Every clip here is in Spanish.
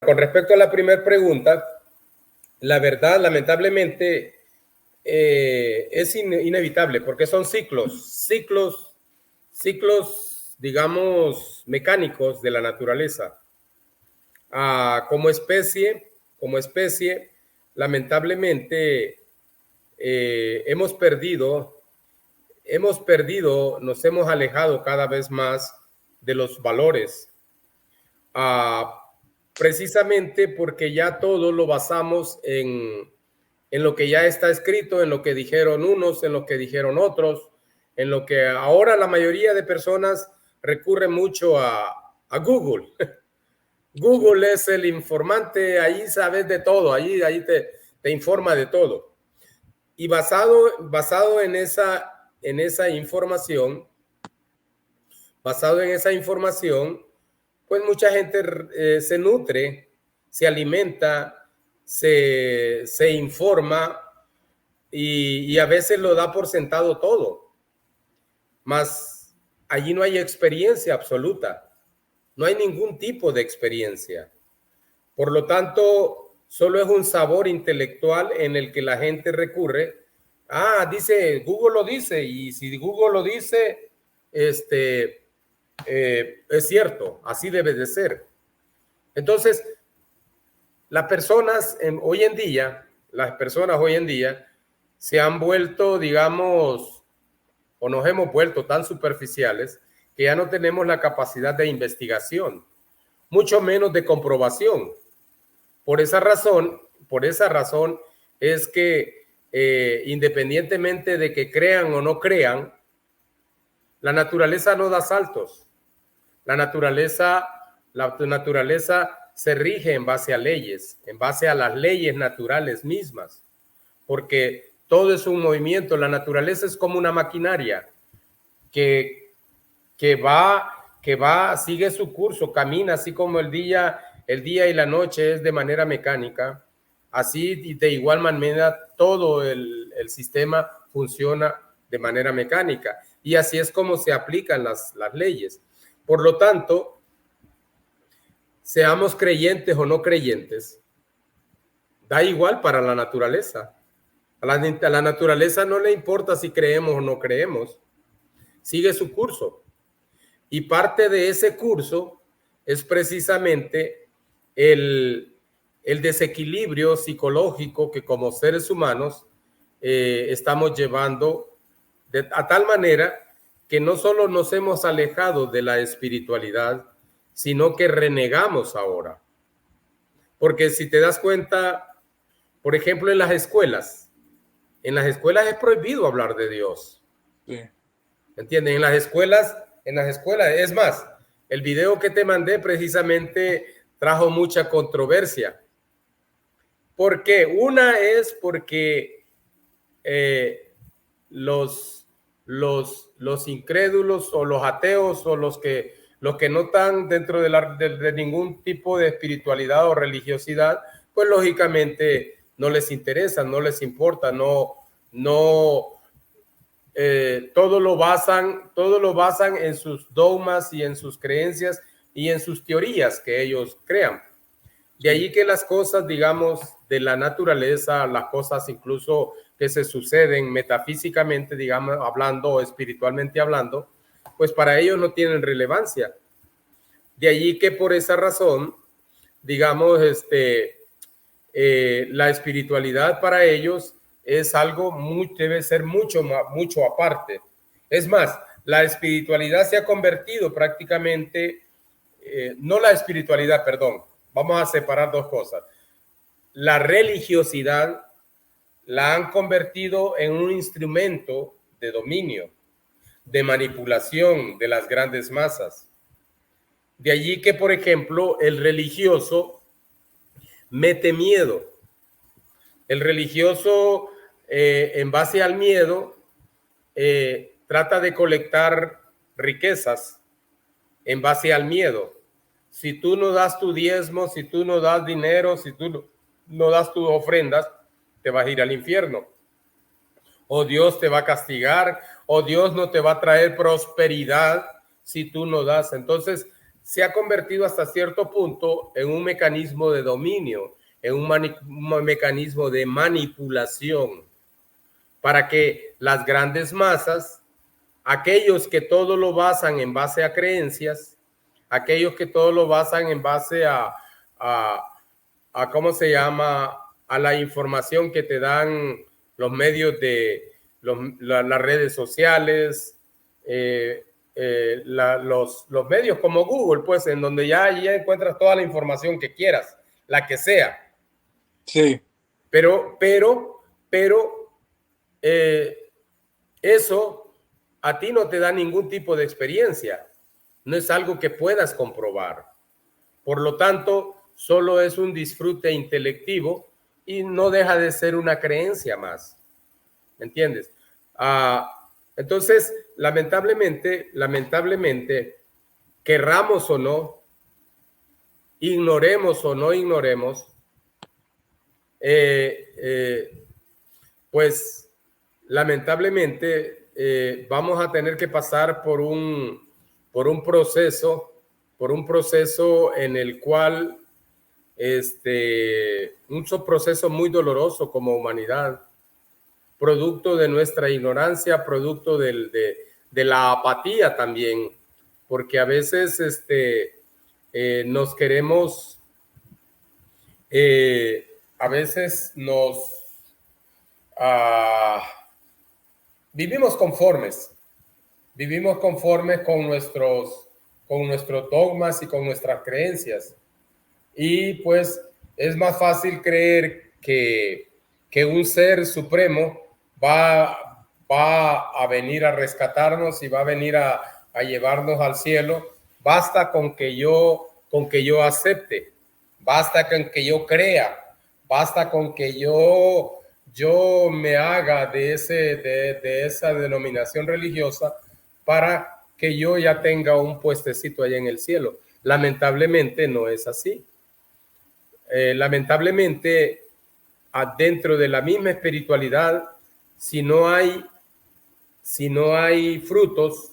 con respecto a la primera pregunta, la verdad, lamentablemente, es inevitable porque son ciclos, digamos, mecánicos de la naturaleza. Como especie, lamentablemente, nos hemos alejado cada vez más de los valores. Precisamente porque ya todo lo basamos en lo que ya está escrito, en lo que dijeron unos, en lo que dijeron otros, en lo que ahora la mayoría de personas recurre mucho a Google. Google es el informante, ahí sabes de todo, ahí te informa de todo. Y basado en esa información, pues mucha gente se nutre, se alimenta, se informa y a veces lo da por sentado todo. Mas allí no hay experiencia absoluta, no hay ningún tipo de experiencia. Por lo tanto, solo es un sabor intelectual en el que la gente recurre. Dice, Google lo dice, y si Google lo dice, es cierto, así debe de ser. Entonces, las personas hoy en día se han vuelto, digamos, o nos hemos vuelto tan superficiales que ya no tenemos la capacidad de investigación, mucho menos de comprobación. Por esa razón es que independientemente de que crean o no crean, la naturaleza no da saltos. La naturaleza se rige en base a leyes, en base a las leyes naturales mismas, porque todo es un movimiento. La naturaleza es como una maquinaria que va, sigue su curso, camina, así como el día y la noche es de manera mecánica, así de igual manera todo el sistema funciona de manera mecánica, y así es como se aplican las leyes. Por lo tanto, seamos creyentes o no creyentes, da igual para la naturaleza. A la naturaleza no le importa si creemos o no creemos, sigue su curso. Y parte de ese curso es precisamente el desequilibrio psicológico que como seres humanos estamos llevando a tal manera que no solo nos hemos alejado de la espiritualidad, sino que renegamos ahora. Porque si te das cuenta, por ejemplo, en las escuelas es prohibido hablar de Dios. Sí. ¿Entienden? En las escuelas, es más, el video que te mandé precisamente trajo mucha controversia. ¿Por qué? Una es porque los incrédulos o los ateos o los que no están dentro de ningún tipo de espiritualidad o religiosidad, pues lógicamente no les interesa, no les importa, todo lo basan en sus dogmas y en sus creencias y en sus teorías que ellos crean. De ahí que las cosas, digamos, de la naturaleza, las cosas incluso que se suceden metafísicamente, digamos, hablando o espiritualmente hablando, pues para ellos no tienen relevancia. De allí que por esa razón, digamos, la espiritualidad para ellos es algo debe ser mucho aparte. Es más, la espiritualidad se ha convertido prácticamente, no la espiritualidad, perdón, vamos a separar dos cosas. La religiosidad la han convertido en un instrumento de dominio, de manipulación de las grandes masas. De allí que, por ejemplo, el religioso mete miedo. El religioso, en base al miedo, trata de colectar riquezas en base al miedo. Si tú no das tu diezmo, si tú no das dinero, si tú no das tus ofrendas, te vas a ir al infierno. O Dios te va a castigar, o Dios no te va a traer prosperidad si tú no das. Entonces, se ha convertido hasta cierto punto en un mecanismo de dominio, en un mecanismo de manipulación para que las grandes masas, aquellos que todo lo basan en base a creencias, aquellos que todo lo basan en base a ¿cómo se llama? A la información que te dan los medios de las redes sociales, los medios como Google, pues, en donde ya encuentras toda la información que quieras, la que sea. Sí. Pero eso a ti no te da ningún tipo de experiencia. No es algo que puedas comprobar. Por lo tanto, solo es un disfrute intelectivo y no deja de ser una creencia más. ¿Me entiendes? Entonces, lamentablemente, querramos o no, ignoremos o no ignoremos, pues lamentablemente vamos a tener que pasar por un proceso en el cual un proceso muy doloroso como humanidad, producto de nuestra ignorancia, producto de la apatía también, porque a veces nos queremos, a veces vivimos conformes con nuestros dogmas y con nuestras creencias. Y pues es más fácil creer que un ser supremo va a venir a rescatarnos y va a venir a llevarnos al cielo. Basta con que yo acepte, basta con que yo crea, basta con que yo me haga de esa denominación religiosa para que yo ya tenga un puestecito allá en el cielo. Lamentablemente no es así. Lamentablemente, dentro de la misma espiritualidad, si no hay frutos,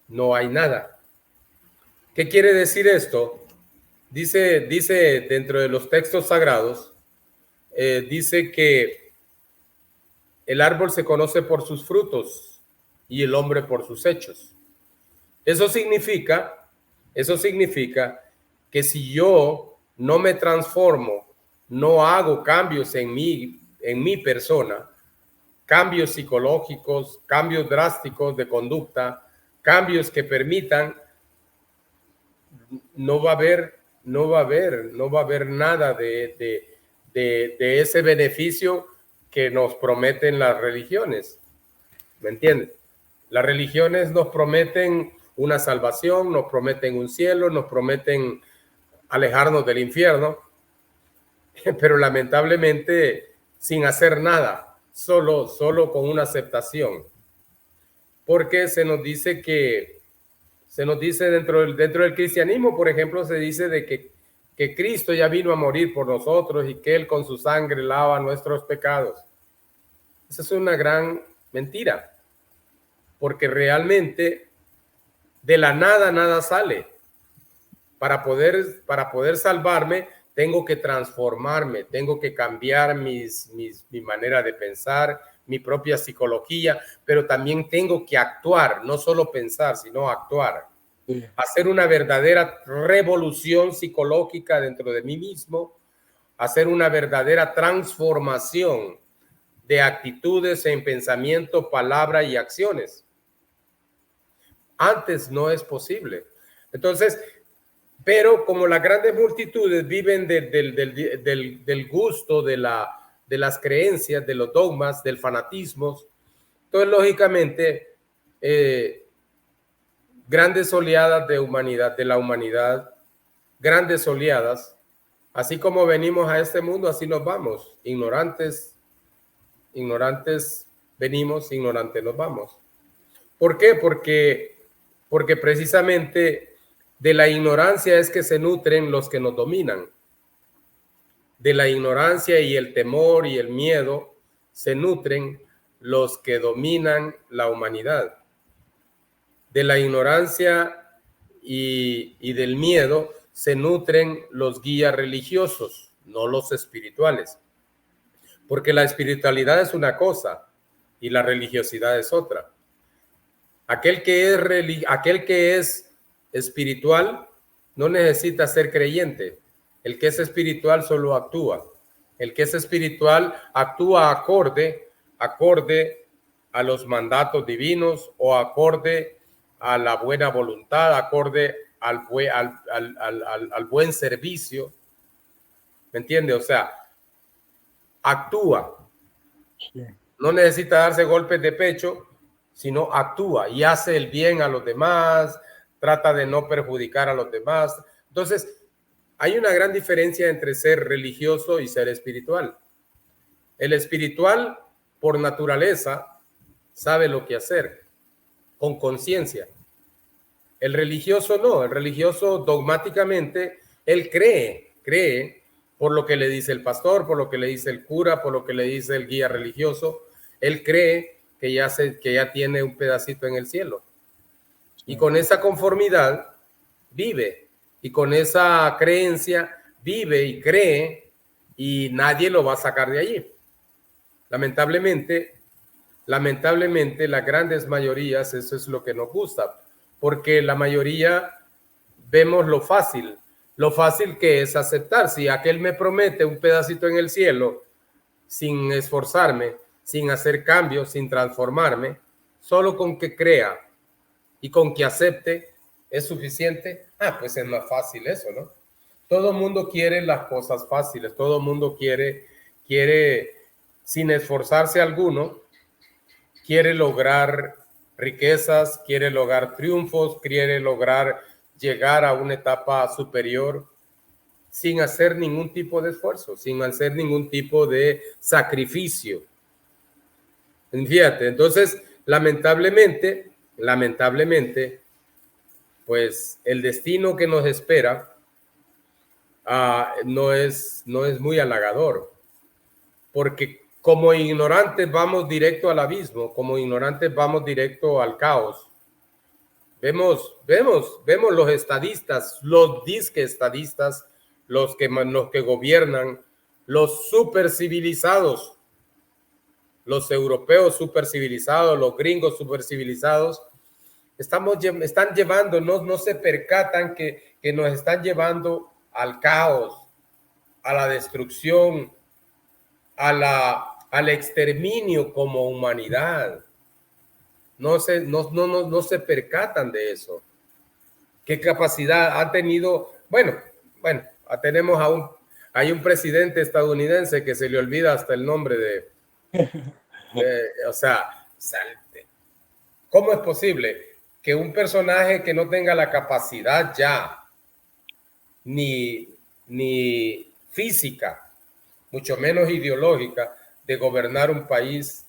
no hay nada. ¿Qué quiere decir esto? Dice dentro de los textos sagrados, dice que el árbol se conoce por sus frutos y el hombre por sus hechos. Eso significa que si yo no me transformo, no hago cambios en mi persona, cambios psicológicos, cambios drásticos de conducta, cambios que permitan, no va a haber nada de ese beneficio que nos prometen las religiones. ¿Me entiendes? Las religiones nos prometen una salvación, nos prometen un cielo, nos prometen alejarnos del infierno, pero lamentablemente sin hacer nada, solo con una aceptación. Porque se nos dice dentro del cristianismo, por ejemplo, se dice de que Cristo ya vino a morir por nosotros y que Él con su sangre lava nuestros pecados. Esa es una gran mentira, porque realmente de la nada sale. Para poder salvarme, tengo que transformarme, tengo que cambiar mi manera de pensar, mi propia psicología, pero también tengo que actuar, no solo pensar, sino actuar. Sí. Hacer una verdadera revolución psicológica dentro de mí mismo, hacer una verdadera transformación de actitudes en pensamiento, palabra y acciones. Antes no es posible. Entonces, pero como las grandes multitudes viven del gusto, de las creencias, de los dogmas, del fanatismo, entonces lógicamente grandes oleadas de la humanidad, grandes oleadas, así como venimos a este mundo, así nos vamos, ignorantes venimos, ignorantes nos vamos. ¿Por qué? Porque precisamente de la ignorancia es que se nutren los que nos dominan. De la ignorancia y el temor y el miedo se nutren los que dominan la humanidad. De la ignorancia y del miedo se nutren los guías religiosos, no los espirituales. Porque la espiritualidad es una cosa y la religiosidad es otra. Aquel que es espiritual no necesita ser creyente. El que es espiritual solo actúa. El que es espiritual actúa acorde a los mandatos divinos o acorde a la buena voluntad, acorde al buen servicio. ¿Me entiende? O sea, actúa. Sí. No necesita darse golpes de pecho, sino actúa y hace el bien a los demás, trata de no perjudicar a los demás. Entonces, hay una gran diferencia entre ser religioso y ser espiritual. El espiritual, por naturaleza, sabe lo que hacer, con conciencia. El religioso no, el religioso dogmáticamente, él cree por lo que le dice el pastor, por lo que le dice el cura, por lo que le dice el guía religioso. Él cree que ya tiene un pedacito en el cielo. Y con esa conformidad vive. Y con esa creencia vive y cree y nadie lo va a sacar de allí. Lamentablemente, las grandes mayorías, eso es lo que nos gusta, porque la mayoría vemos lo fácil que es aceptar. Si aquel me promete un pedacito en el cielo sin esforzarme, sin hacer cambios, sin transformarme, solo con que crea y con que acepte es suficiente, pues es más fácil eso, ¿no? Todo el mundo quiere las cosas fáciles, todo el mundo quiere sin esforzarse alguno, quiere lograr riquezas, quiere lograr triunfos, quiere lograr llegar a una etapa superior sin hacer ningún tipo de esfuerzo, sin hacer ningún tipo de sacrificio. Fíjate, entonces, lamentablemente, pues el destino que nos espera no es muy halagador, porque como ignorantes vamos directo al abismo, como ignorantes vamos directo al caos. Vemos los estadistas, los disque estadistas, los que gobiernan, los supercivilizados, los europeos supercivilizados, los gringos supercivilizados, están llevando, no se percatan que nos están llevando al caos, a la destrucción, al exterminio como humanidad. No se percatan de eso. ¿Qué capacidad ha tenido? Bueno, hay un presidente estadounidense que se le olvida hasta el nombre o sea, ¿cómo es posible que un personaje que no tenga la capacidad ya ni física, mucho menos ideológica, de gobernar un país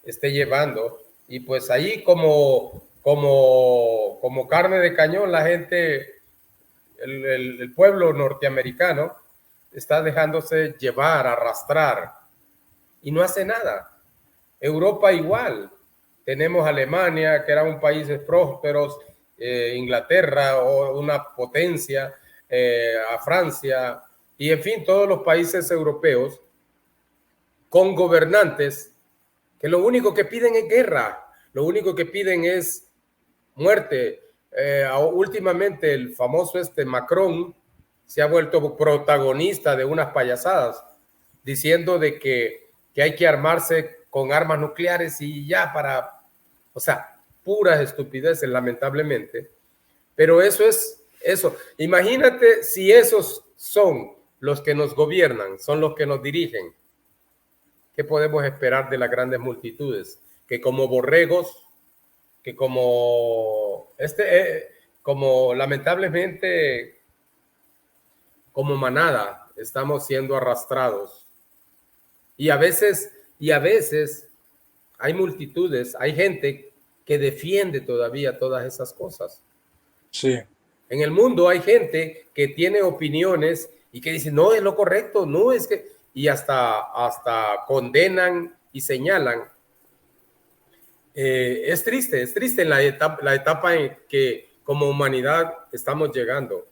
esté llevando? Y pues ahí como carne de cañón, la gente, el pueblo norteamericano está dejándose llevar, arrastrar y no hace nada. Europa igual. Tenemos Alemania, que era un país próspero, Inglaterra, o una potencia, a Francia, y en fin, todos los países europeos con gobernantes que lo único que piden es guerra, lo único que piden es muerte. Últimamente el famoso Macron se ha vuelto protagonista de unas payasadas, diciendo de que hay que armarse con armas nucleares y ya o sea, puras estupideces, lamentablemente. Pero eso es eso. Imagínate si esos son los que nos gobiernan, son los que nos dirigen. ¿Qué podemos esperar de las grandes multitudes? Que como borregos, que como lamentablemente, como manada, estamos siendo arrastrados. Y a veces hay multitudes, hay gente que defiende todavía todas esas cosas. Sí. En el mundo hay gente que tiene opiniones y que dice, no, es lo correcto, no es que... Y hasta condenan y señalan. Es triste en la etapa en que como humanidad estamos llegando.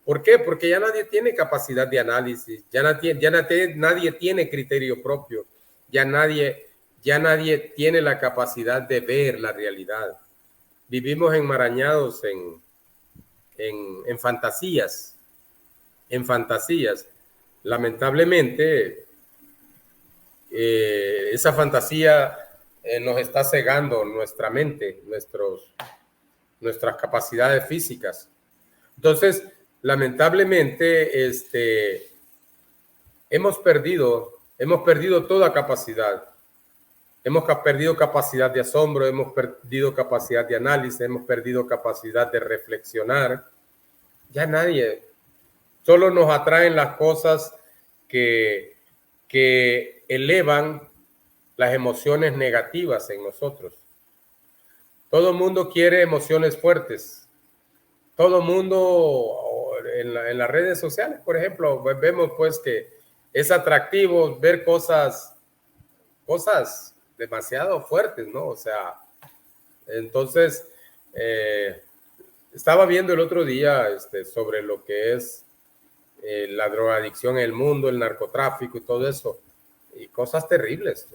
¿Por qué? Porque ya nadie tiene capacidad de análisis, nadie tiene criterio propio, ya nadie tiene la capacidad de ver la realidad. Vivimos enmarañados en fantasías, Lamentablemente, esa fantasía nos está cegando nuestra mente, nuestras capacidades físicas. Entonces, lamentablemente, hemos perdido toda capacidad. Hemos perdido capacidad de asombro, hemos perdido capacidad de análisis, hemos perdido capacidad de reflexionar. Ya nadie, solo nos atraen las cosas que elevan las emociones negativas en nosotros. Todo el mundo quiere emociones fuertes. Todo el mundo en las redes sociales, por ejemplo, vemos pues que es atractivo ver cosas demasiado fuertes, ¿no? O sea, entonces, estaba viendo el otro día sobre lo que es la drogadicción en el mundo, el narcotráfico y todo eso, y cosas terribles.